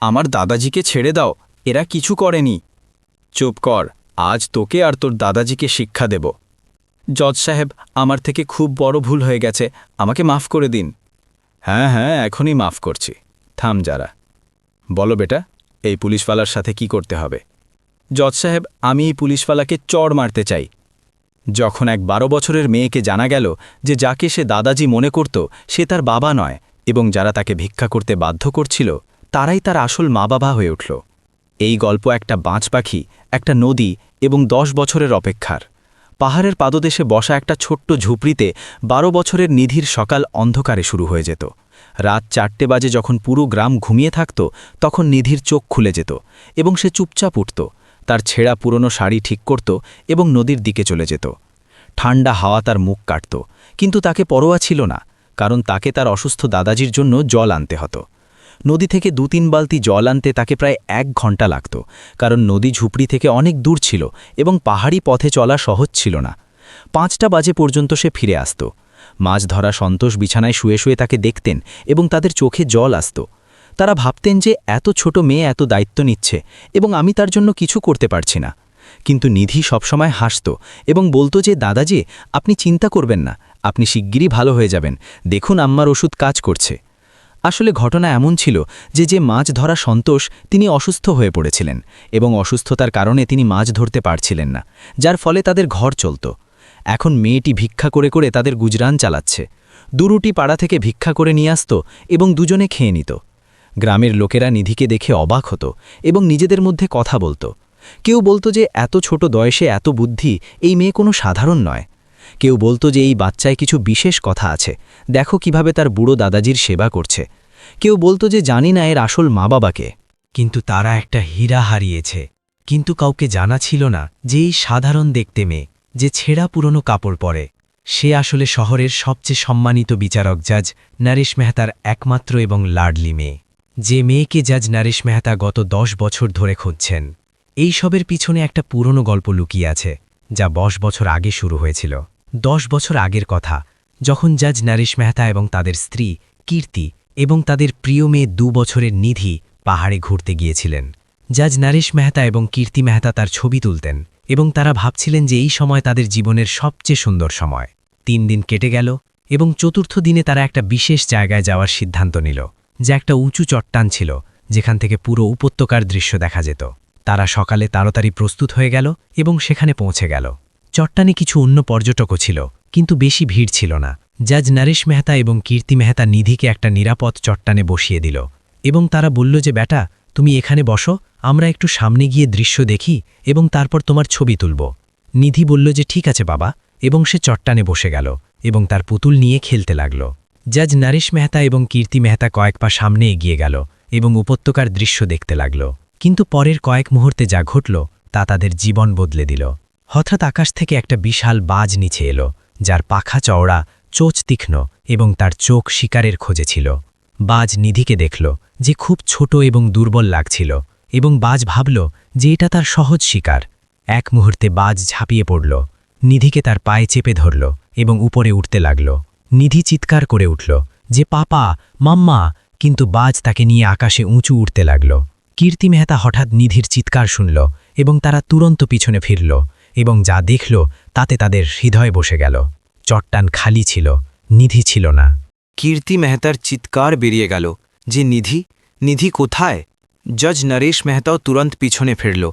আমার দাদাজিকে ছেড়ে দাও, এরা কিছু করেনি। চুপ কর, আজ তোকে আর তোর দাদাজিকে শিক্ষা দেব। জজ সাহেব, আমার থেকে খুব বড় ভুল হয়ে গেছে, আমাকে মাফ করে দিন। হ্যাঁ হ্যাঁ, এখনই মাফ করছি। থাম যারা। বলো বেটা, এই পুলিশওয়ালার সাথে কি করতে হবে? জজ সাহেব, আমি এই পুলিশওয়ালাকে চড় মারতে চাই। যখন এক 12 বছরের মেয়েকে জানা গেল যে যাকে সে দাদাজি মনে করত সে তার বাবা নয়, এবং যারা তাকে ভিক্ষা করতে বাধ্য করছিল তারাই তার আসল মা বাবা হয়ে উঠল। এই গল্প একটা বাজ পাখি, একটা নদী এবং 10 বছরের অপেক্ষার। পাহাড়ের পাদদেশে বসা একটা ছোট্ট ঝুপড়িতে 12 বছরের নিধির সকাল অন্ধকারে শুরু হয়ে যেত। রাত 4টে বাজে যখন পুরো গ্রাম ঘুমিয়ে থাকত, তখন নিধির চোখ খুলে যেত এবং সে চুপচাপ উঠত, তার ছেঁড়া পুরনো শাড়ি ঠিক করত এবং নদীর দিকে চলে যেত। ঠান্ডা হাওয়া তার মুখ কাটত, কিন্তু তাকে পরোয়া ছিল না, কারণ তাকে তার অসুস্থ দাদাজির জন্য জল আনতে হতো। নদী থেকে 2-3 বালতি জল আনতে তাকে প্রায় 1 ঘন্টা লাগত, কারণ নদী ঝুপড়ি থেকে অনেক দূর ছিল এবং পাহাড়ি পথে চলা সহজ ছিল না। 5টা বাজে পর্যন্ত সে ফিরে আসত। মাছ ধরা সন্তোষ বিছানায় শুয়ে শুয়ে তাকে দেখতেন এবং তাদের চোখে জল আসত। তারা ভাবতেন যে এত ছোট মেয়ে এত দায়িত্ব নিচ্ছে এবং আমি তার জন্য কিছু করতে পারছি না। কিন্তু নিধি সবসময় হাসত এবং বলতো যে দাদাজি, আপনি চিন্তা করবেন না, আপনি শিগগিরই ভালো হয়ে যাবেন, দেখুন আম্মার ওষুধ কাজ করছে। আসলে ঘটনা এমন ছিল যে মাছ ধরা সন্তোষ তিনি অসুস্থ হয়ে পড়েছিলেন এবং অসুস্থতার কারণে তিনি মাছ ধরতে পারছিলেন না, যার ফলে তাদের ঘর চলত। এখন মেয়েটি ভিক্ষা করে করে তাদের গুজরান চালাচ্ছে। দুরুটি পাড়া থেকে ভিক্ষা করে নিয়ে আসত এবং দুজনে খেয়ে নিত। গ্রামের লোকেরা নিধিকে দেখে অবাক হতো এবং নিজেদের মধ্যে কথা বলতো। কেউ বলতো যে এত ছোট বয়সে এত বুদ্ধি, এই মেয়ে কোনো সাধারণ নয়। কেউ বলতো যে এই বাচ্চায় কিছু বিশেষ কথা আছে, দেখো কিভাবে তার বুড়ো দাদাজির সেবা করছে। কেউ বলতো যে জানি না এর আসল মা বাবাকে। কিন্তু তারা একটা হীরা হারিয়েছে, কিন্তু কাউকে জানা ছিল না যে এই সাধারণ দেখতে মেয়ে, যে ছেঁড়া পুরনো কাপড় পরে, সে আসলে শহরের সবচেয়ে সম্মানিত বিচারক জাজ নরেশ মেহতার একমাত্র এবং লাডলি মেয়ে। যে মেয়েকে জাজ নরেশ মেহতা গত 10 বছর ধরে খুঁজছেন। এই সবের পিছনে একটা পুরনো গল্প লুকিয়ে আছে, যা 10 বছর আগে শুরু হয়েছিল। 10 বছর আগের কথা, যখন জাজ নরেশ মেহতা এবং তাদের স্ত্রী কীর্তি এবং তাদের প্রিয় মেয়ে 2 বছরের নিধি পাহাড়ে ঘুরতে গিয়েছিলেন। জাজ নরেশ মেহতা এবং কীর্তি মেহতা তার ছবি তুলতেন এবং তারা ভাবছিলেন যে এই সময় তাদের জীবনের সবচেয়ে সুন্দর সময়। 3 দিন কেটে গেল এবং চতুর্থ দিনে তারা একটা বিশেষ জায়গায় যাওয়ার সিদ্ধান্ত নিল, যা একটা উঁচু চট্টান ছিল, যেখান থেকে পুরো উপত্যকার দৃশ্য দেখা যেত। তারা সকালে তাড়াতাড়ি প্রস্তুত হয়ে গেল এবং সেখানে পৌঁছে গেল। চট্টানে কিছু অন্য পর্যটকও ছিল, কিন্তু বেশি ভিড় ছিল না। জাজ নরেশ মেহতা এবং কীর্তি মেহতা নিধিকে একটা নিরাপদ চট্টানে বসিয়ে দিল এবং তারা বলল যে বেটা, তুমি এখানে বসো, আমরা একটু সামনে গিয়ে দৃশ্য দেখি এবং তারপর তোমার ছবি তুলব। নিধি বলল যে ঠিক আছে বাবা, এবং সে চট্টানে বসে গেল এবং তার পুতুল নিয়ে খেলতে লাগল। জাজ নরেশ মেহতা এবং কীর্তি মেহতা কয়েক পা সামনে এগিয়ে গেল এবং উপত্যকার দৃশ্য দেখতে লাগল। কিন্তু পরের কয়েক মুহূর্তে যা ঘটল তা তাদের জীবন বদলে দিল। হঠাৎ আকাশ থেকে একটা বিশাল বাজ নিচে এলো, যার পাখা চওড়া, চোচ তীক্ষ্ণ এবং তার চোখ শিকারের খোঁজে ছিল। বাজ নিধিকে দেখল যে খুব ছোট এবং দুর্বল লাগছিল, এবং বাজ ভাবল যে এটা তার সহজ শিকার। এক মুহূর্তে বাজ ঝাঁপিয়ে পড়ল, নিধিকে তার পায়ে চেপে ধরল এবং উপরে উঠতে লাগল। নিধি চিৎকার করে উঠল যে পাপা, মাম্মা, কিন্তু বাজ তাকে নিয়ে আকাশে উঁচু উঠতে লাগল। কীর্তি মেহতা হঠাৎ নিধির চিৎকার শুনল এবং তারা তুরন্ত পিছনে ফিরল এবং যা দেখল তাতে তাদের হৃদয় বসে গেল। চট্টান খালি ছিল, নিধি ছিল না। কীর্তি মেহতার চিৎকার বেরিয়ে গেল যে নিধি, নিধি কোথায়? জজ নরেশ মেহতাও তুরন্ত পিছনে ফিরল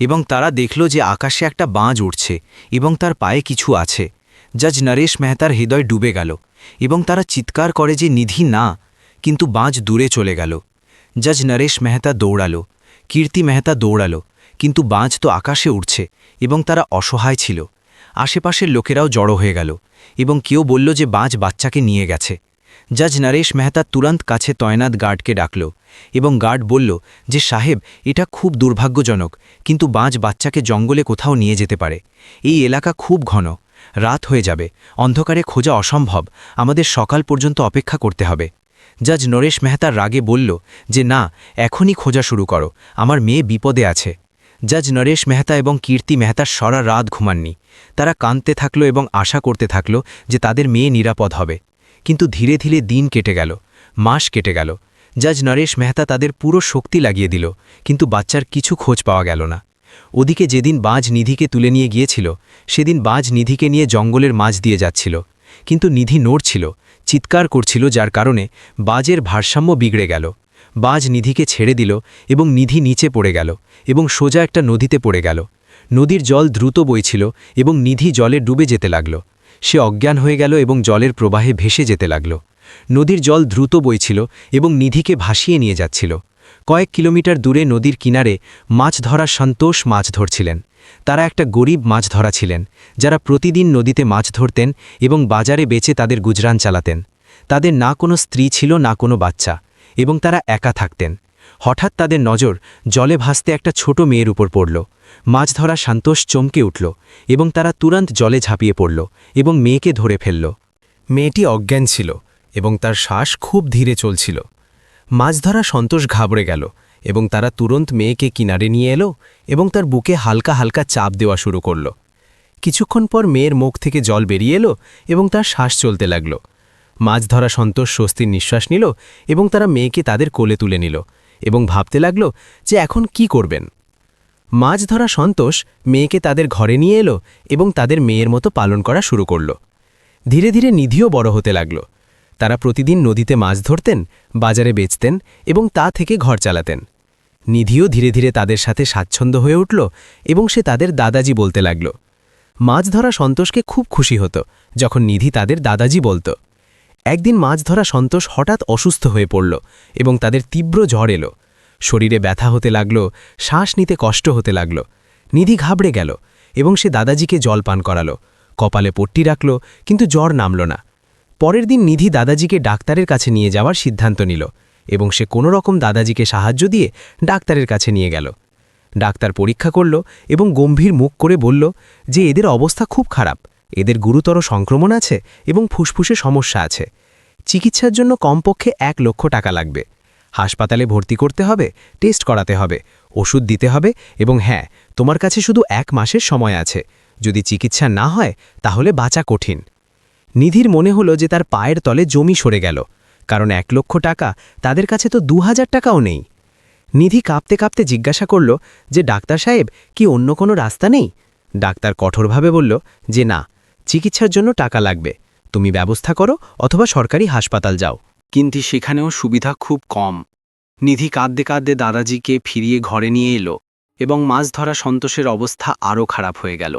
এবং তারা দেখল যে আকাশে একটা বাজ উঠছে এবং তার পায়ে কিছু আছে। জজ নরেশ মেহতার হৃদয় ডুবে গেল এবং তারা চিৎকার করে যে নিধি না, কিন্তু বাজ দূরে চলে গেল। জজ নরেশ মেহতা দৌড়ালো, কীর্তি মেহতা দৌড়ালো, কিন্তু বাজ তো আকাশে উঠছে এবং তারা অসহায় ছিল। আশেপাশের লোকেরাও জড়ো হয়ে গেল এবং কেউ বলল যে বাজ বাচ্চাকে নিয়ে গেছে। জজ নরেশ মেহতা তুরন্ত কাছে তয়নাত গার্ডকে ডাকল এবং গার্ড বলল যে সাহেব, এটা খুব দুর্ভাগ্যজনক, কিন্তু বাজ বাচ্চাকে জঙ্গলে কোথাও নিয়ে যেতে পারে। এই এলাকা খুব ঘন, রাত হয়ে যাবে, অন্ধকারে খোঁজা অসম্ভব, আমাদের সকাল পর্যন্ত অপেক্ষা করতে হবে। জজ নরেশ মেহতার রাগে বলল যে না, এখনই খোঁজা শুরু করো, আমার মেয়ে বিপদে আছে। জজ নরেশ মেহতা এবং কীর্তি মেহতা সারা রাত ঘুমাননি। তারা কাঁদতে থাকল এবং আশা করতে থাকল যে তাদের মেয়ে নিরাপদ হবে। কিন্তু ধীরে ধীরে দিন কেটে গেল, মাস কেটে গেল। জাজ নরেশ মেহতা তাদের পুরো শক্তি লাগিয়ে দিল, কিন্তু বাচ্চার কিছু খোঁজ পাওয়া গেল না। ওদিকে যেদিন বাজ নিধিকে তুলে নিয়ে গিয়েছিল, সেদিন বাজ নিধিকে নিয়ে জঙ্গলের মাঝ দিয়ে যাচ্ছিল, কিন্তু নিধি নড়ছিল, চিৎকার করছিল, যার কারণে বাজের ভারসাম্য বিগড়ে গেল। বাজ নিধিকে ছেড়ে দিল এবং নিধি নিচে পড়ে গেল এবং সোজা একটা নদীতে পড়ে গেল। নদীর জল দ্রুত বইছিল এবং নিধি জলে ডুবে যেতে লাগল। সে অজ্ঞান হয়ে গেল এবং জলের প্রবাহে ভেসে যেতে লাগল। নদীর জল দ্রুত বইছিল এবং নিধিকে ভাসিয়ে নিয়ে যাচ্ছিল। কয়েক কিলোমিটার দূরে নদীর কিনারে মাছ ধরা সন্তোষ মাছ ধরছিলেন। তারা একটা গরিব মাছ ধরা ছিলেন, যারা প্রতিদিন নদীতে মাছ ধরতেন এবং বাজারে বেচে তাদের গুজরান চালাতেন। তাদের না কোনো স্ত্রী ছিল, না কোনো বাচ্চা, এবং তারা একা থাকতেন। হঠাৎ তাদের নজর জলে ভাসতে একটা ছোট মেয়ের উপর পড়ল। মাছ ধরা সন্তোষ চমকে উঠল এবং তারা তুরন্ত জলে ঝাঁপিয়ে পড়ল এবং মেয়েকে ধরে ফেলল। মেয়েটি অজ্ঞান ছিল এবং তার শ্বাস খুব ধীরে চলছিল। মাছ ধরা সন্তোষ ঘাবড়ে গেল এবং তারা তুরন্ত মেয়েকে কিনারে নিয়ে এলো এবং তার বুকে হালকা হালকা চাপ দেওয়া শুরু করল। কিছুক্ষণ পর মেয়ের মুখ থেকে জল বেরিয়ে এলো এবং তার শ্বাস চলতে লাগল। মাছ ধরা সন্তোষ স্বস্তির নিঃশ্বাস নিল এবং তারা মেয়েকে তাদের কোলে তুলে নিল এবং ভাবতে লাগল যে এখন কি করবেন। মাছ ধরা সন্তোষ মেয়েকে তাদের ঘরে নিয়ে এলো এবং তাদের মেয়ের মতো পালন করা শুরু করল। ধীরে ধীরে নিধিও বড় হতে লাগল। তারা প্রতিদিন নদীতে মাছ ধরতেন, বাজারে বেচতেন এবং তা থেকে ঘর চালাতেন। নিধিও ধীরে ধীরে তাদের সাথে স্বাচ্ছন্দ্য হয়ে উঠল এবং সে তাদের দাদাজি বলতে লাগল। মাছ ধরা সন্তোষকে খুব খুশি হতো যখন নিধি তাদের দাদাজি বলত। একদিন মাছ ধরা সন্তোষ হঠাৎ অসুস্থ হয়ে পড়ল এবং তাদের তীব্র ঝড় এলো। শরীরে ব্যথা হতে লাগল, শ্বাস নিতে কষ্ট হতে লাগল। নিধি ঘাবড়ে গেল এবং সে দাদাজিকে জল পান করালো, কপালে পট্টি রাখল, কিন্তু জ্বর নামল না। পরের দিন নিধি দাদাজিকে ডাক্তারের কাছে নিয়ে যাওয়ার সিদ্ধান্ত নিল এবং সে কোনো রকম দাদাজিকে সাহায্য দিয়ে ডাক্তারের কাছে নিয়ে গেল। ডাক্তার পরীক্ষা করল এবং গম্ভীর মুখ করে বলল যে এদের অবস্থা খুব খারাপ, এদের গুরুতর সংক্রমণ আছে এবং ফুসফুসে সমস্যা আছে। চিকিৎসার জন্য কমপক্ষে 1 লক্ষ টাকা লাগবে। হাসপাতালে ভর্তি করতে হবে, টেস্ট করাতে হবে, ওষুধ দিতে হবে এবং হ্যাঁ, তোমার কাছে শুধু 1 মাসের সময় আছে। যদি চিকিৎসা না হয় তাহলে বাঁচা কঠিন। নিধির মনে হলো যে তার পায়ের তলে জমি সরে গেল, কারণ 1 লক্ষ টাকা তাদের কাছে তো 2000 টাকাও নেই। নিধি কাঁপতে কাঁপতে জিজ্ঞাসা করল যে ডাক্তার সাহেব, কি অন্য কোনো রাস্তা নেই? ডাক্তার কঠোরভাবে বলল যে না, চিকিৎসার জন্য টাকা লাগবে, তুমি ব্যবস্থা করো অথবা সরকারি হাসপাতাল যাও। কিন্তু সেখানেও সুবিধা খুব কম। নিধি কাঁদতে কাঁদতে দাদাজিকে ফিরিয়ে ঘরে নিয়ে এলো এবং মাছ ধরা সন্তোষের অবস্থা আরও খারাপ হয়ে গেল।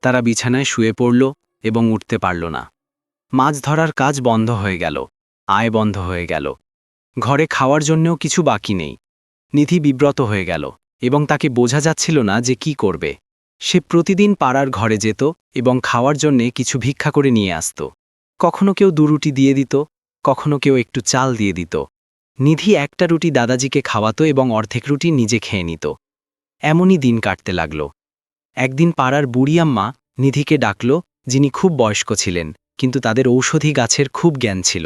তারা বিছানায় শুয়ে পড়ল এবং উঠতে পারল না। মাছ ধরার কাজ বন্ধ হয়ে গেল, আয় বন্ধ হয়ে গেল, ঘরে খাওয়ার জন্যও কিছু বাকি নেই। নিধি বিব্রত হয়ে গেল এবং তাকে বোঝা যাচ্ছিল না যে কি করবে। সে প্রতিদিন পাড়ার ঘরে যেত এবং খাওয়ার জন্যে কিছু ভিক্ষা করে নিয়ে আসত। কখনো কেউ 2 রুটি দিয়ে দিত, কখনো কেউ একটু চাল দিয়ে দিত। নিধি একটা রুটি দাদাজিকে খাওয়াতো এবং অর্ধেক রুটি নিজে খেয়ে নিত। এমনই দিন কাটতে লাগল। একদিন পাড়ার বুড়ি আম্মা নিধিকে ডাকল, যিনি খুব বয়স্ক ছিলেন, কিন্তু তাদের ঔষধি গাছের খুব জ্ঞান ছিল।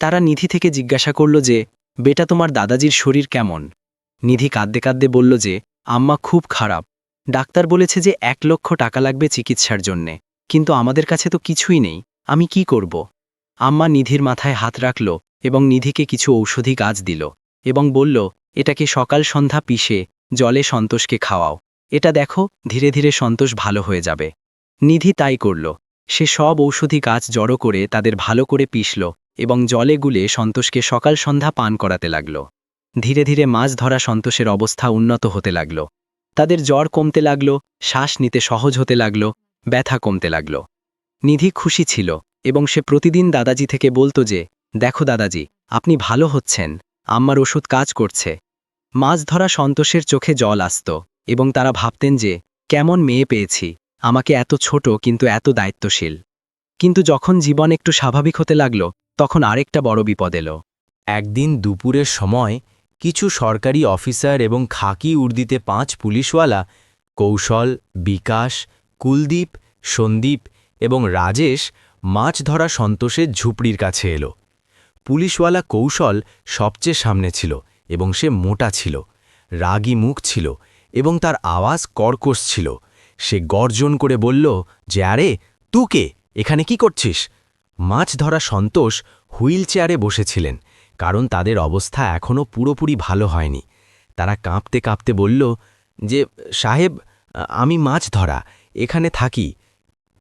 তারা নিধি থেকে জিজ্ঞাসা করল যে, বেটা, তোমার দাদাজির শরীর কেমন? নিধি কাঁদতে কাঁদতে বলল যে, আম্মা খুব খারাপ, ডাক্তার বলেছে যে 1 লক্ষ টাকা লাগবে চিকিৎসার জন্যে, কিন্তু আমাদের কাছে তো কিছুই নেই, আমি কি করব? আম্মা নিধির মাথায় হাত রাখল এবং নিধিকে কিছু ঔষধি গাছ দিল এবং বলল, এটাকে সকাল সন্ধ্যা পিষে জলে সন্তোষকে খাওয়াও, এটা দেখো ধীরে ধীরে সন্তোষ ভালো হয়ে যাবে। নিধি তাই করল। সে সব ঔষধি গাছ জড়ো করে তাদের ভালো করে পিষল এবং জলে গুলে সন্তোষকে সকাল সন্ধ্যা পান করাতে লাগল। ধীরে ধীরে মাছ ধরা সন্তোষের অবস্থা উন্নত হতে লাগল। তাদের জ্বর কমতে লাগল, শ্বাস নিতে সহজ হতে লাগল, ব্যথা কমতে লাগল। নিধি খুশি ছিল এবং সে প্রতিদিন দাদাজি থেকে বলতো যে, দেখো দাদাজি, আপনি ভালো হচ্ছেন, আম্মার ওষুধ কাজ করছে। মাছ ধরা সন্তোষের চোখে জল আসত এবং তারা ভাবতেন যে, কেমন মেয়ে পেয়েছি, আমাকে এত ছোট কিন্তু এত দায়িত্বশীল। কিন্তু যখন জীবন একটু স্বাভাবিক হতে লাগল, তখন আরেকটা বড় বিপদ এলো। একদিন দুপুরের সময় কিছু সরকারি অফিসার এবং খাকি উর্দিতে 5 পুলিশওয়ালা কৌশল, বিকাশ, কুলদীপ, সন্দীপ এবং রাজেশ মাছ ধরা সন্তোষের ঝুপড়ির কাছে এলো। পুলিশওয়ালা কৌশল সবচেয়ে সামনে ছিল এবং সে মোটা ছিল, রাগী মুখ ছিল এবং তার আওয়াজ কর্কশ ছিল। সে গর্জন করে বলল যে, আরে তুকে এখানে কি করছিস? মাছ ধরা সন্তোষ হুইল চেয়ারে বসেছিলেন, কারণ তাদের অবস্থা এখনও পুরোপুরি ভালো হয়নি। তারা কাঁপতে কাঁপতে বলল যে, সাহেব, আমি মাছ ধরা এখানে থাকি।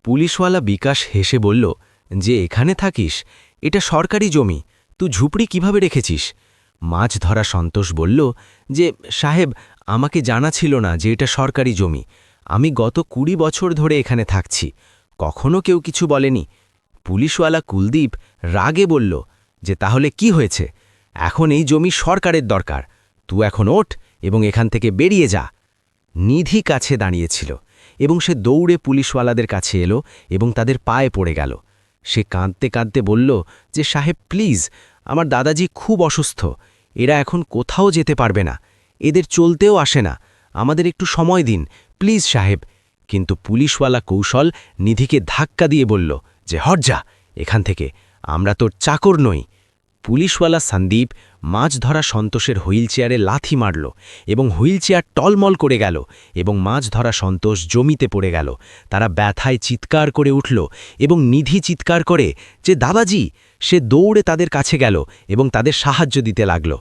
পুলিশওয়ালা বিকাশ হেসে বলল যে, এখানে থাকিস? এটা সরকারি জমি, তুই ঝুপড়ি কিভাবে রেখেছিস? মাছ ধরা সন্তোষ বলল যে, সাহেব, আমাকে জানা ছিল না যে এটা সরকারি জমি। আমি গত 20 বছর ধরে এখানে থাকছি, কখনো কেউ কিছু বলেনি। পুলিশওয়ালা কুলদীপ রাগে বলল যে, তাহলে কি হয়েছে? এখন এই জমি সরকারের দরকার, তুই এখন ওঠ এবং এখান থেকে বেরিয়ে যা। নিধি কাছে দাঁড়িয়েছিল এবং সে দৌড়ে পুলিশওয়ালাদের কাছে এলো এবং তাদের পায়ে পড়ে গেল। সে কাঁদতে কাঁদতে বলল যে, সাহেব প্লিজ, আমার দাদাজি খুব অসুস্থ, এরা এখন কোথাও যেতে পারবে না, এদের চলতেও আসে না, আমাদের একটু সময় দিন প্লিজ সাহেব। কিন্তু পুলিশওয়ালা কৌশল নিধিকে ধাক্কা দিয়ে বলল যে, হট যা এখান থেকে, আমরা তোর চাকর নই। পুলিশওয়ালা সন্দীপ মাছ ধরা সন্তোষের হুইল চেয়ারে লাথি মারল এবং হুইল চেয়ার টলমল করে গেল এবং মাছ ধরা সন্তোষ জমিতে পড়ে গেল। তারা ব্যথায় চিৎকার করে উঠল এবং নিধি চিৎকার করে যে, দাদাজি! সে দৌড়ে তাদের কাছে গেল এবং তাদের সাহায্য দিতে লাগল।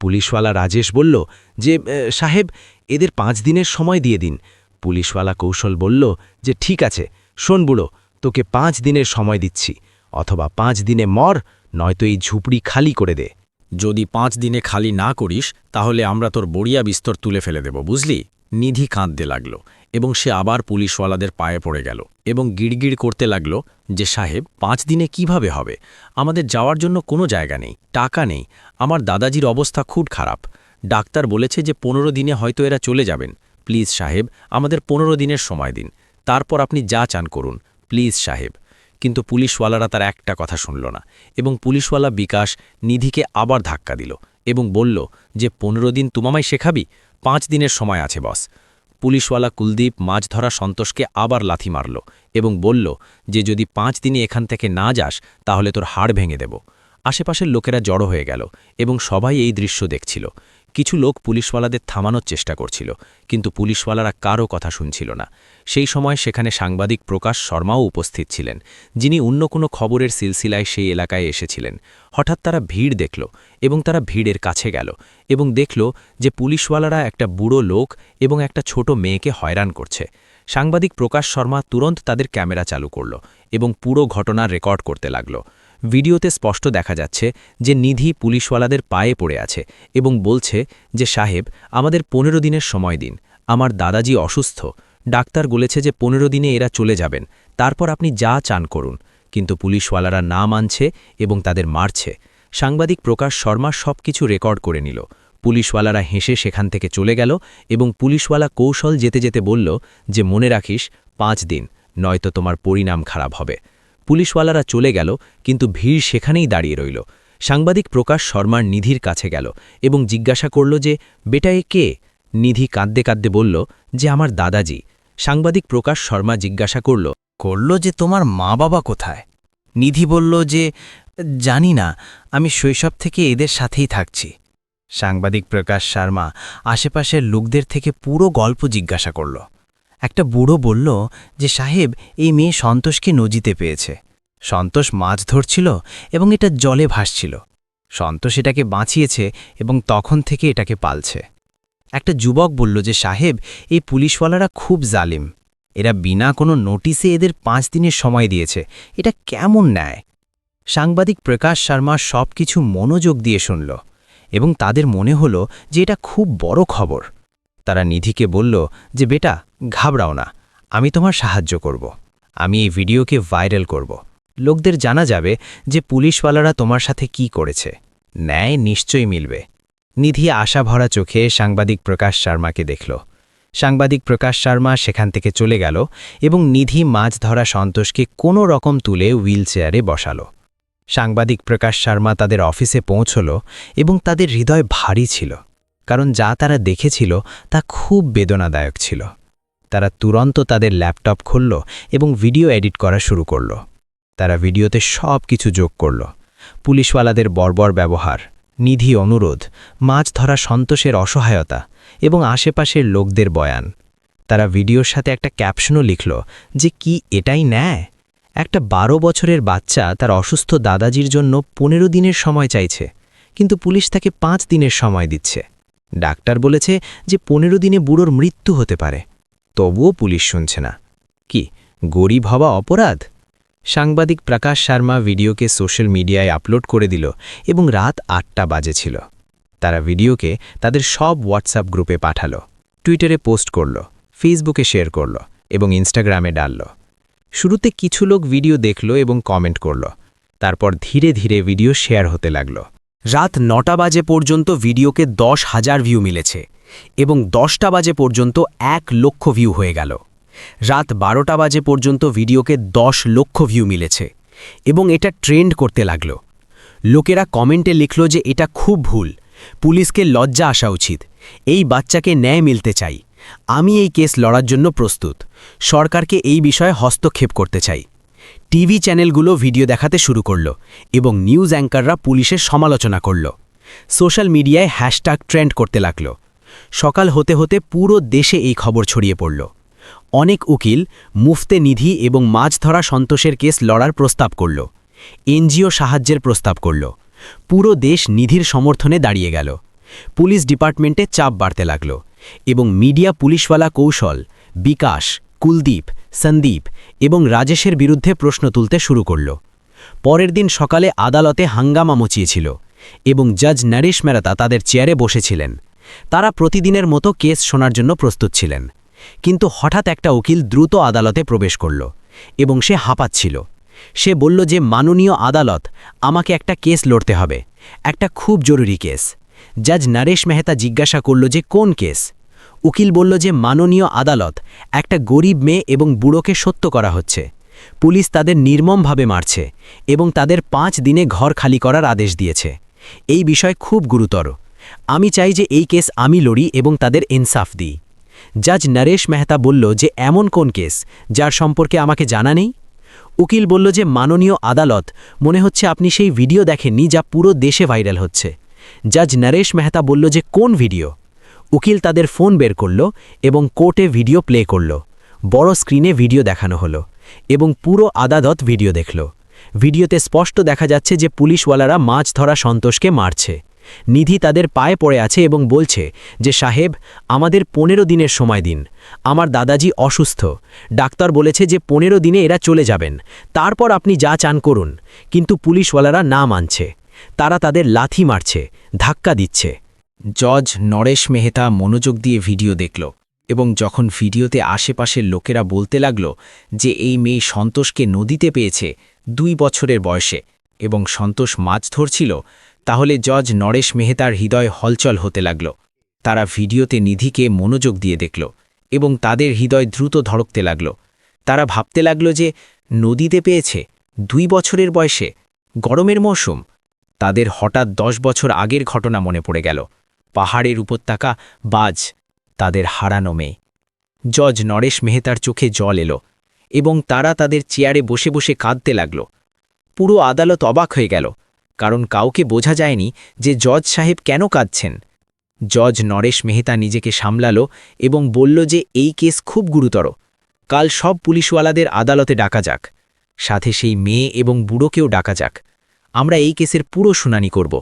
পুলিশওয়ালা রাজেশ বলল যে, সাহেব, এদের 5 দিনের সময় দিয়ে দিন। পুলিশওয়ালা কৌশল বলল যে, ঠিক আছে, শোন বুড়ো, তোকে 5 দিনের সময় দিচ্ছি, অথবা 5 দিনে মর, নয়তো এই ঝুপড়ি খালি করে দে। যদি 5 দিনে খালি না করিস তাহলে আমরা তোর বড়িয়া বিস্তর তুলে ফেলে দেব, বুঝলি? নিধি কাঁদতে লাগল এবং সে আবার পুলিশওয়ালাদের পায়ে পড়ে গেল এবং গিড়গিড় করতে লাগল যে, সাহেব, 5 দিনে কিভাবে হবে? আমাদের যাওয়ার জন্য কোনো জায়গা নেই, টাকা নেই, আমার দাদাজির অবস্থা খুব খারাপ। ডাক্তার বলেছে যে 15 দিনে হয়তো এরা চলে যাবেন। প্লিজ সাহেব, আমাদের 15 দিনের সময় দিন, তারপর আপনি যা চান করুন, প্লিজ সাহেব। কিন্তু পুলিশওয়ালারা তার একটা কথা শুনল না এবং পুলিশওয়ালা বিকাশ নিধিকে আবার ধাক্কা দিল এবং বলল যে, 15 দিন তুমামাই শেখাবি? 5 দিনের সময় আছে বস। পুলিশওয়ালা কুলদীপ মাছ ধরা সন্তোষকে আবার লাথি মারল এবং বলল যে, যদি 5 দিনে এখান থেকে না যাস তাহলে তোর হাড় ভেঙে দেব। আশেপাশের লোকেরা জড়ো হয়ে গেল এবং সবাই এই দৃশ্য দেখছিল। কিছু লোক পুলিশওয়ালাদের থামানোর চেষ্টা করছিল, কিন্তু পুলিশওয়ালারা কারও কথা শুনছিল না। সেই সময় সেখানে সাংবাদিক প্রকাশ শর্মাও উপস্থিত ছিলেন, যিনি অন্য কোনো খবরের সিলসিলায় সেই এলাকায় এসেছিলেন। হঠাৎ তারা ভিড় দেখল এবং তারা ভিড়ের কাছে গেল এবং দেখল যে পুলিশওয়ালারা একটা বুড়ো লোক এবং একটা ছোট মেয়েকে হয়রান করছে। সাংবাদিক প্রকাশ শর্মা তুরন্ত তাদের ক্যামেরা চালু করল এবং পুরো ঘটনা রেকর্ড করতে লাগল। ভিডিওতে স্পষ্ট দেখা যাচ্ছে যে নিধি পুলিশওয়ালাদের পায়ে পড়ে আছে এবং বলছে যে, সাহেব, আমাদের 15 দিনের সময় দিন, আমার দাদাজি অসুস্থ, ডাক্তার বলেছে যে 15 দিনে এরা চলে যাবেন, তারপর আপনি যা চান করুন। কিন্তু পুলিশওয়ালারা না মানছে এবং তাদের মারছে। সাংবাদিক প্রকাশ শর্মা সবকিছু রেকর্ড করে নিল। পুলিশওয়ালারা হেসে সেখান থেকে চলে গেল এবং পুলিশওয়ালা কৌশল যেতে যেতে বলল যে, মনে রাখিস, 5 দিন, নয়তো তোমার পরিণাম খারাপ হবে। পুলিশওয়ালারা চলে গেল, কিন্তু ভিড় সেখানেই দাঁড়িয়ে রইল। সাংবাদিক প্রকাশ শর্মার নিধির কাছে গেল এবং জিজ্ঞাসা করল যে, বেটা এ কে? নিধি কাঁদতে কাঁদতে বলল যে, আমার দাদাজি। সাংবাদিক প্রকাশ শর্মা জিজ্ঞাসা করল যে, তোমার মা বাবা কোথায়? নিধি বলল যে, জানি না, আমি শৈশব থেকে এদের সাথেই থাকছি। সাংবাদিক প্রকাশ শর্মা আশেপাশের লোকদের থেকে পুরো গল্প জিজ্ঞাসা করল। একটা বুড়ো বলল যে, সাহেব, এই মেয়ে সন্তোষকে নদীতে পেয়েছে। সন্তোষ মাছ ধরছিল এবং এটা জলে ভাসছিল। সন্তোষ এটাকে বাঁচিয়েছে এবং তখন থেকে এটাকে পালছে। একটা যুবক বলল যে, সাহেব, এই পুলিশওয়ালারা খুব জালিম, এরা বিনা কোনো নোটিসে এদের 5 দিনের সময় দিয়েছে, এটা কেমন ন্যায়? সাংবাদিক প্রকাশ শর্মা সব কিছু মনোযোগ দিয়ে শুনল এবং তাদের মনে হল যে এটা খুব বড় খবর। তারা নিধিকে বলল যে, বেটা, ঘাবড়াও না, আমি তোমার সাহায্য করব। আমি এই ভিডিওকে ভাইরাল করব। লোকদের জানা যাবে যে পুলিশওয়ালারা তোমার সাথে কি করেছে। ন্যায় নিশ্চয়ই মিলবে। নিধি আশা ভরা চোখে সাংবাদিক প্রকাশ শর্মাকে দেখল। সাংবাদিক প্রকাশ শর্মা সেখান থেকে চলে গেল এবং নিধি মাছ ধরা সন্তোষকে কোনো রকম তুলে হুইল চেয়ারে বসালো। সাংবাদিক প্রকাশ শর্মা তাদের অফিসে পৌঁছল এবং তাদের হৃদয় ভারী ছিল, কারণ যা তারা দেখেছিল তা খুব বেদনাদায়ক ছিল। তারা তুরন্ত তাদের ল্যাপটপ খুলল এবং ভিডিও এডিট করা শুরু করল। তারা ভিডিওতে সব কিছু যোগ করল: পুলিশওয়ালাদের বর্বর ব্যবহার, নিধি অনুরোধ, মাছ ধরা সন্তোষের অসহায়তা এবং আশেপাশের লোকদের বয়ান। তারা ভিডিওর সাথে একটা ক্যাপশনও লিখল যে, কি এটাই ন্যায়? একটা 12 বছরের বাচ্চা তার অসুস্থ দাদাজির জন্য 15 দিনের সময় চাইছে, কিন্তু পুলিশ তাকে 5 দিনের সময় দিচ্ছে। ডাক্তার বলেছে যে 15 দিনে বুড়োর মৃত্যু হতে পারে। তবুও পুলিশ শুনছে না। কি গরিব হওয়া অপরাধ? সাংবাদিক প্রকাশ শর্মা ভিডিওকে সোশ্যাল মিডিয়ায় আপলোড করে দিল এবং রাত 8টা বাজে ছিল। তারা ভিডিওকে তাদের সব হোয়াটসঅ্যাপ গ্রুপে পাঠালো, টুইটারে পোস্ট করল, ফেসবুকে শেয়ার করল এবং ইনস্টাগ্রামে ডালল। শুরুতে কিছু লোক ভিডিও দেখল এবং কমেন্ট করল। তারপর ধীরে ধীরে ভিডিও শেয়ার হতে লাগল। রাত 9টা বাজে পর্যন্ত ভিডিওকে 10,000 ভিউ মিলেছে এবং 10টা বাজে পর্যন্ত 1 লক্ষ ভিউ হয়ে গেল। রাত 12টা বাজে পর্যন্ত ভিডিওকে 10 লক্ষ ভিউ মিলেছে এবং এটা ট্রেন্ড করতে লাগল। লোকেরা কমেন্টে লিখল যে এটা খুব ভুল, পুলিশকে লজ্জা আসা উচিত, এই বাচ্চাকে ন্যায় মিলতে চাই, আমি এই কেস লড়ার জন্য প্রস্তুত, সরকারকে এই বিষয়ে হস্তক্ষেপ করতে চাই। টিভি চ্যানেলগুলো ভিডিও দেখাতে শুরু করল এবং নিউজ অ্যাঙ্কাররা পুলিশের সমালোচনা করল। সোশ্যাল মিডিয়ায় হ্যাশট্যাগ ট্রেন্ড করতে লাগল। সকাল হতে হতে পুরো দেশে এই খবর ছড়িয়ে পড়ল। অনেক উকিল মুফতে নিধি এবং মাছ ধরা সন্তোষের কেস লড়ার প্রস্তাব করল। এনজিও সাহায্যের প্রস্তাব করল। পুরো দেশ নিধির সমর্থনে দাঁড়িয়ে গেল। পুলিশ ডিপার্টমেন্টে চাপ বাড়তে লাগল এবং মিডিয়া পুলিশওয়ালা কৌশল, বিকাশ, কুলদীপ, সন্দীপ এবং রাজেশের বিরুদ্ধে প্রশ্ন তুলতে শুরু করল। পরের দিন সকালে আদালতে হাঙ্গামা মচিয়েছিল এবং জজ নরেশ মেহতা তাদের চেয়ারে বসেছিলেন। তারা প্রতিদিনের মতো কেস শোনার জন্য প্রস্তুত ছিলেন। কিন্তু হঠাৎ একটা উকিল দ্রুত আদালতে প্রবেশ করল এবং সে হাঁপাচ্ছিল। সে বলল যে মাননীয় আদালত, আমাকে একটা কেস লড়তে হবে, একটা খুব জরুরি কেস। জজ নরেশ মেহতা জিজ্ঞাসা করল যে কোন কেস? উকিল বলল যে মাননীয় আদালত, একটা গরিব মেয়ে এবং বুড়োকে সত্য করা হচ্ছে। পুলিশ তাদের নির্মমভাবে মারছে এবং তাদের 5 দিনে ঘর খালি করার আদেশ দিয়েছে। এই বিষয় খুব গুরুতর। আমি চাই যে এই কেস আমি লড়ি এবং তাদের ইনসাফ দিই। জজ নরেশ মেহতা বলল যে এমন কোন কেস যার সম্পর্কে আমাকে জানা নেই? উকিল বলল যে মাননীয় আদালত, মনে হচ্ছে আপনি সেই ভিডিও দেখেননি যা পুরো দেশে ভাইরাল হচ্ছে। জজ নরেশ মেহতা বলল যে কোন ভিডিও? উকিল তাদের ফোন বের করল এবং কোর্টে ভিডিও প্লে করল। বড় স্ক্রিনে ভিডিও দেখানো হলো এবং পুরো আদালত ভিডিও দেখল। ভিডিওতে স্পষ্ট দেখা যাচ্ছে যে পুলিশওয়ালারা মাছ ধরা সন্তোষকে মারছে। নিধি তাদের পায়ে পড়ে আছে এবং বলছে যে সাহেব, আমাদের 15 দিনের সময় দিন, আমার দাদাজি অসুস্থ, ডাক্তার বলেছে যে 15 দিনে এরা চলে যাবেন, তারপর আপনি যা চান করুন। কিন্তু পুলিশওয়ালারা না মানছে। তারা তাদের লাথি মারছে, ধাক্কা দিচ্ছে। জজ নরেশ মেহতা মনোযোগ দিয়ে ভিডিও দেখল এবং যখন ভিডিওতে আশেপাশের লোকেরা বলতে লাগল যে এই মেয়ে সন্তোষকে নদীতে পেয়েছে 2 বছরের বয়সে এবং সন্তোষ মাছ ধরছিল, তাহলে জজ নরেশ মেহতার হৃদয় হলচল হতে লাগল। তারা ভিডিওতে নিধিকে মনোযোগ দিয়ে দেখল এবং তাদের হৃদয় দ্রুত ধড়কতে লাগল। তারা ভাবতে লাগল যে নদীতে পেয়েছে 2 বছরের বয়সে, গরমের মৌসুম। তাদের হঠাৎ 10 বছর আগের ঘটনা মনে পড়ে গেল। পাহাড়ের উপত্যকা, বাজ, তাদের হারানো মেয়ে। জজ নরেশ মেহতার চোখে জল এলো এবং তারা তাদের চেয়ারে বসে বসে কাঁদতে লাগল। পুরো আদালত অবাক হয়ে গেল, কারণ কাউকে বোঝা যায়নি যে জজ সাহেব কেন কাঁদছেন। জজ নরেশ মেহতা নিজেকে সামলালো এবং বলল যে এই কেস খুব গুরুতর। কাল সব পুলিশওয়ালাদের আদালতে ডাকা যাক, সাথে সেই মেয়ে এবং বুড়োকেও ডাকা যাক। আমরা এই কেসের পুরো শুনানি করব।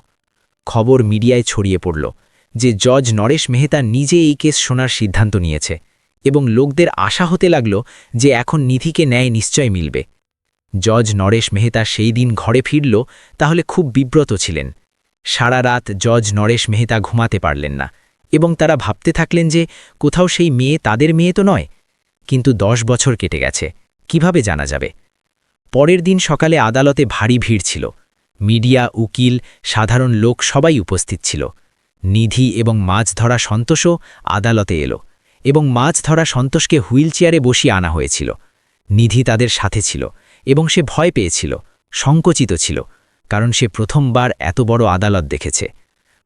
খবর মিডিয়ায় ছড়িয়ে পড়ল যে জজ নরেশ মেহতা নিজে এই কেস শোনার সিদ্ধান্ত নিয়েছে এবং লোকদের আশা হতে লাগল যে এখন নিধিকে ন্যায় নিশ্চয় মিলবে। জজ নরেশ মেহতা সেই দিন ঘরে ফিরল, তাহলে খুব বিব্রত ছিলেন। সারা রাত জজ নরেশ মেহতা ঘুমাতে পারলেন না এবং তারা ভাবতে থাকলেন যে কোথাও সেই মেয়ে তাদের মেয়ে তো নয়। কিন্তু 10 বছর কেটে গেছে, কিভাবে জানা যাবে? পরের দিন সকালে আদালতে ভারী ভিড় ছিল। মিডিয়া, উকিল, সাধারণ লোক সবাই উপস্থিত ছিল। নিধি এবং মাছ ধরা সন্তোষও আদালতে এলো এবং মাছ ধরা সন্তোষকে হুইল চেয়ারে বসিয়ে আনা হয়েছিল। নিধি তাদের সাথে ছিল এবং সে ভয় পেয়েছিল, সংকুচিত ছিল, কারণ সে প্রথমবার এত বড় আদালত দেখেছে।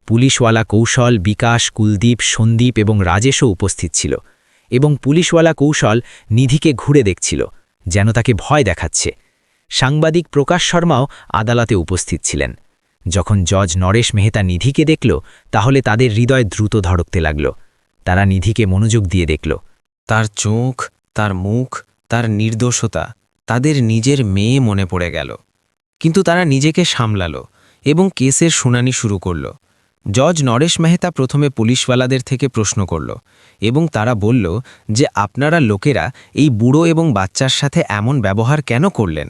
পুলিশওয়ালা কৌশল, বিকাশ, কুলদীপ, সন্দীপ এবং রাজেশও উপস্থিত ছিল এবং পুলিশওয়ালা কৌশল নিধিকে ঘুরে দেখছিল, যেন তাকে ভয় দেখাচ্ছে। সাংবাদিক প্রকাশ শর্মাও আদালতে উপস্থিত ছিলেন। যখন জজ নরেশ মেহতা নিধিকে দেখল, তাহলে তাদের হৃদয় দ্রুত ধড়কতে লাগল। তারা নিধিকে মনোযোগ দিয়ে দেখল। তার চোখ, তার মুখ, তার নির্দোষতা তাদের নিজের মেয়ে মনে পড়ে গেল। কিন্তু তারা নিজেকে সামলালো এবং কেসের শুনানি শুরু করল। জজ নরেশ মেহতা প্রথমে পুলিশওয়ালাদের থেকে প্রশ্ন করল এবং তারা বলল যে আপনারা লোকেরা এই বুড়ো এবং বাচ্চার সাথে এমন ব্যবহার কেন করলেন।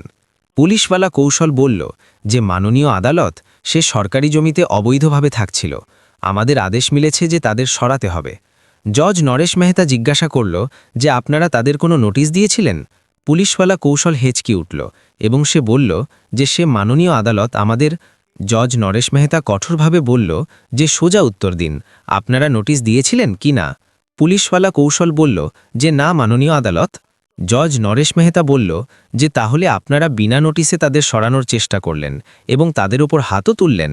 পুলিশওয়ালা কৌশল বলল যে মাননীয় আদালত, সে সরকারি জমিতে অবৈধভাবে থাকছিল, আমাদের আদেশ মিলেছে যে তাদের সরাতে হবে। জজ নরেশ মেহতা জিজ্ঞাসা করল যে আপনারা তাদের কোনো নোটিশ দিয়েছিলেন। পুলিশওয়ালা কৌশল হেঁচকি উঠল এবং সে বলল যে সে মাননীয় আদালত আমাদের। জজ নরেশ মেহতা কঠোরভাবে বলল যে সোজা উত্তর দিন, আপনারা নোটিশ দিয়েছিলেন কি না। পুলিশওয়ালা কৌশল বলল যে না মাননীয় আদালত। জজ নরেশ মেহতা বলল যে তাহলে আপনারা বিনা নোটিশে তাদের সরানোর চেষ্টা করলেন এবং তাদের উপর হাতও তুললেন।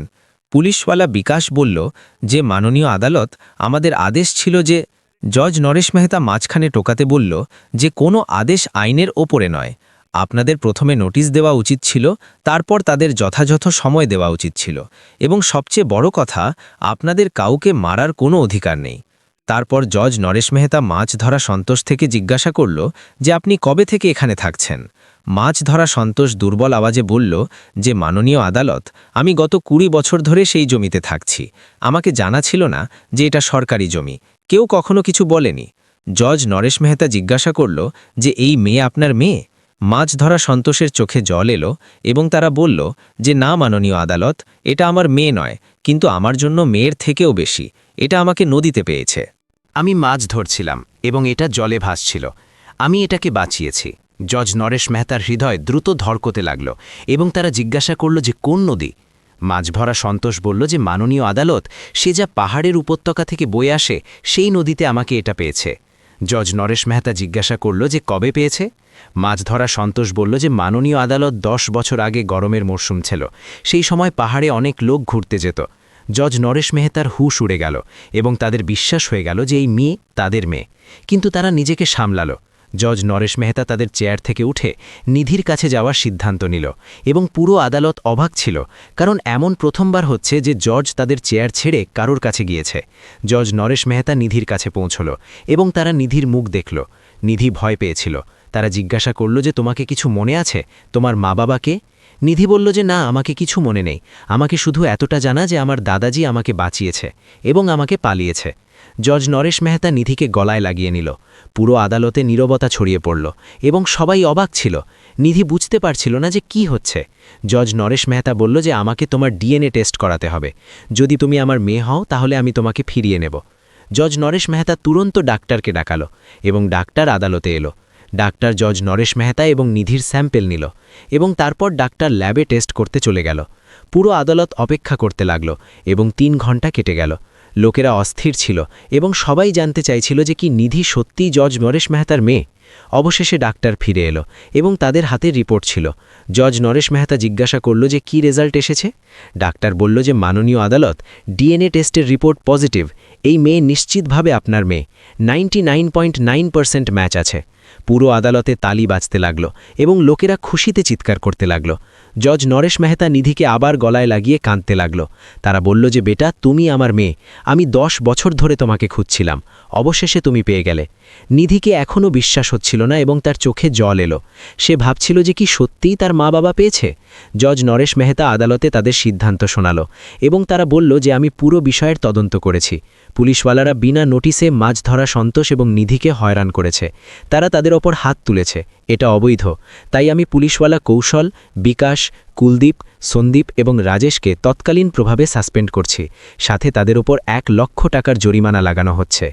পুলিশওয়ালা বিকাশ বলল যে মাননীয় আদালত, আমাদের আদেশ ছিল যে। জজ নরেশ মেহতা মাঝখানে টোকাতে বলল যে কোনো আদেশ আইনের ওপরে নয়, আপনাদের প্রথমে নোটিশ দেওয়া উচিত ছিল, তারপর তাদের যথাযথ সময় দেওয়া উচিত ছিল, এবং সবচেয়ে বড় কথা, আপনাদের কাউকে মারার কোনো অধিকার নেই। তারপর জজ নরেশ মেহতা মাছ ধরা সন্তোষ থেকে জিজ্ঞাসা করল যে আপনি কবে থেকে এখানে থাকছেন। মাছ ধরা সন্তোষ দুর্বল আওয়াজে বলল যে মাননীয় আদালত, আমি গত 20 বছর ধরে সেই জমিতে থাকছি, আমাকে জানা ছিল না যে এটা সরকারি জমি, কেউ কখনো কিছু বলেনি। জজ নরেশ মেহতা জিজ্ঞাসা করল যে এই মেয়ে আপনার মেয়ে। মাছ ধরা সন্তোষের চোখে জল এলো এবং তারা বলল যে না মাননীয় আদালত, এটা আমার মেয়ে নয়, কিন্তু আমার জন্য মেয়ের থেকেও বেশি, এটা আমাকে নদীতে পেয়েছে। আমি মাছ ধরছিলাম এবং এটা জলে ভাসছিল, আমি এটাকে বাঁচিয়েছি। জজ নরেশ মেহতার হৃদয় দ্রুত ধড়কতে লাগল এবং তারা জিজ্ঞাসা করল যে কোন নদী। মাছ ভরা সন্তোষ বলল যে মাননীয় আদালত, সে যা পাহাড়ের উপত্যকা থেকে বয়ে আসে সেই নদীতে আমাকে এটা পেয়েছে। জজ নরেশ মেহতা জিজ্ঞাসা করল যে কবে পেয়েছে। মাছ ধরা সন্তোষ বলল যে মাননীয় আদালত, 10 বছর আগে গরমের মরশুম ছিল, সেই সময় পাহাড়ে অনেক লোক ঘুরতে যেত। জজ নরেশ মেহতার হুঁশ উড়ে গেল এবং তাদের বিশ্বাস হয়ে গেল যে এই মেয়ে তাদের মেয়ে, কিন্তু তারা নিজেকে সামলাল। জজ নরেশ মেহতা তাদের চেয়ার থেকে উঠে নিধির কাছে যাওয়ার সিদ্ধান্ত নিল এবং পুরো আদালত অবাক ছিল, কারণ এমন প্রথমবার হচ্ছে যে জজ তাদের চেয়ার ছেড়ে কারোর কাছে গিয়েছে। জজ নরেশ মেহতা নিধির কাছে পৌঁছল এবং তারা নিধির মুখ দেখল। নিধি ভয় পেয়েছিল। তারা জিজ্ঞাসা করল যে তোমাকে কিছু মনে আছে, তোমার মা বাবাকে? নিধি বলল যে না, আমাকে কিছু মনে নেই, আমাকে শুধু এতটা জানা যে আমার দাদাজি আমাকে বাঁচিয়েছে এবং আমাকে পালিয়েছে। জজ নরেশ মেহতা নিধিকে গলায় লাগিয়ে নিল। পুরো আদালতে নীরবতা ছড়িয়ে পড়ল এবং সবাই অবাক ছিল। নিধি বুঝতে পারছিল না যে কি হচ্ছে। জজ নরেশ মেহতা বলল যে আমাকে তোমার ডিএনএ টেস্ট করাতে হবে, যদি তুমি আমার মেয়ে হও তাহলে আমি তোমাকে ফিরিয়ে নেব। জজ নরেশ মেহতা তুরন্ত ডাক্তারকে ডাকালো এবং ডাক্তার আদালতে এলো। ডাক্তার জজ নরেশ মেহতা এবং নিধির স্যাম্পেল নিল এবং তারপর ডাক্তার ল্যাবে টেস্ট করতে চলে গেল। পুরো আদালত অপেক্ষা করতে লাগল এবং 3 ঘন্টা কেটে গেল। লোকেরা অস্থির ছিল এবং সবাই জানতে চাইছিল যে কি নিধি সত্যিই জজ নরেশ মেহতার মেয়ে। অবশেষে ডাক্তার ফিরে এলো এবং তাদের হাতে রিপোর্ট ছিল। জজ নরেশ মেহতা জিজ্ঞাসা করল যে কি রেজাল্ট এসেছে। ডাক্তার বলল যে মাননীয় আদালত, ডিএনএ টেস্টের রিপোর্ট পজিটিভ, এই মেয়ে নিশ্চিতভাবে আপনার মেয়ে, 99.9% ম্যাচ আছে। পুরো আদালতে তালি বাজতে লাগল এবং লোকেরা খুশিতে চিৎকার করতে লাগল। জজ নরেশ মেহতা নিধিকে আবার গলায় লাগিয়ে কাঁদতে লাগল। তারা বলল যে বেটা, তুমি আমার মেয়ে, আমি 10 বছর ধরে তোমাকে খুঁজছিলাম, অবশেষে তুমি পেয়ে গেলে। নিধিকে এখনও বিশ্বাস হচ্ছিল না এবং তার চোখে জল এলো। সে ভাবছিল যে কি সত্যিই তার মা বাবা পেয়েছে। জজ নরেশ মেহতা আদালতে তাদের সিদ্ধান্ত শোনালো এবং তারা বলল যে আমি পুরো বিষয়ের তদন্ত করেছি। পুলিশওয়ালারা বিনা নোটিশে মাছ ধরা সন্তোষ এবং নিধিকে হয়রান করেছে, তারা তাদের ওপর হাত তুলেছে, এটা অবৈধ। তাই আমি পুলিশওয়ালা কৌশল, বিকাশ, কুলদীপ, সন্দীপ এবং রাজেশকে তৎকালীন প্রভাবে সাসপেন্ড করছি, সাথে তাদের ওপর 1 লক্ষ টাকার জরিমানা লাগানো হচ্ছে।